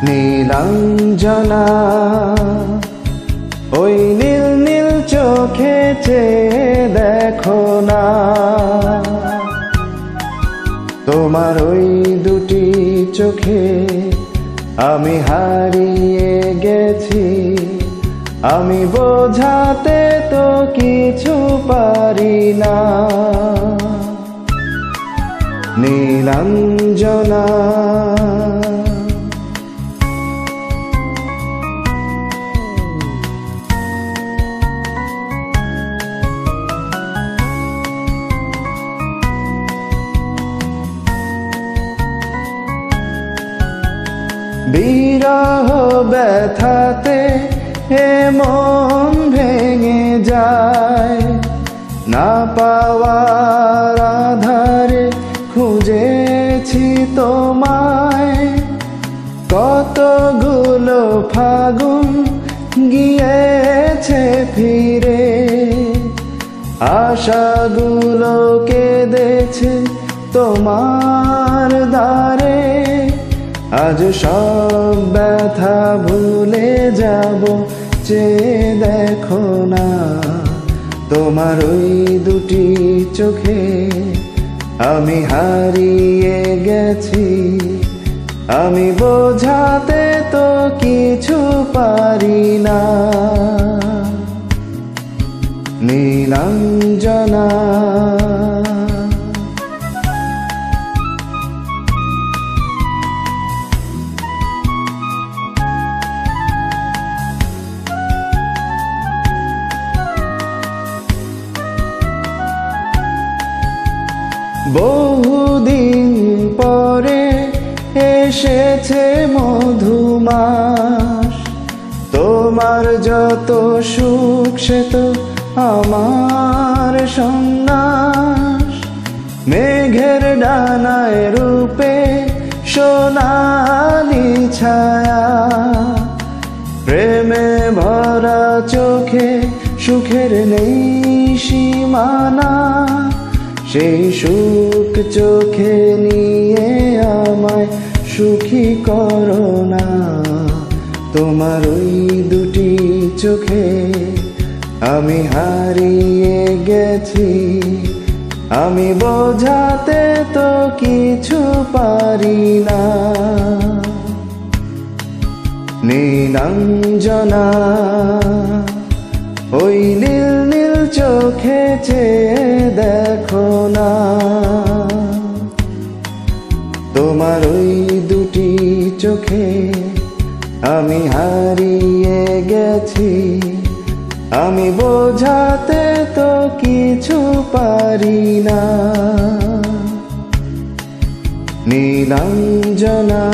নীলাঞ্জনা ওই নীল নীল চোখে চেয়ে দেখো না, তোমার ওই দুটি চোখে আমি হারিয়ে গেছি। আমি বোঝাতে তো কিছু পারি না। নীলাঞ্জনা বিরহ ব্যথাতে হে মন ভেঙে যায়, না পাওয়ার আধারে খুঁজেছি তোমায়। কতগুলো ফাগুন গিয়েছে ফিরে, আশাগুলো কেঁদেছে তোমার দ্বারে। আজ সব ব্যথা ভুলে যাব, চেয়ে দেখো না, তোমার ওই দুটি চোখে আমি হারিয়ে গেছি। আমি বোঝাতে তো কিছু পারি না। নীলাঞ্জনা বহুদিন পরে এসেছে মধুমাস, তোমার যত সুখ সে তো আমার সন্ন্যাস। মেঘের ডানায় রূপে সোনালি ছায়া, প্রেমে ভরা চোখে সুখের নেই সীমানা। সেই সুখ চোখে নিয়ে আমায় সুখী করো না, তোমার ওই দুটি চোখে আমি হারিয়ে গেছি। আমি বোঝাতে তো কিছু পারি না। নীলাঞ্জনা ওই নীল নীল চোখে চেয়ে দেখো না, তোমার ওই দুটি চোখে আমি হারিয়ে গেছি। আমি বোঝাতে তো কিছু পারি না। নীলাঞ্জনা।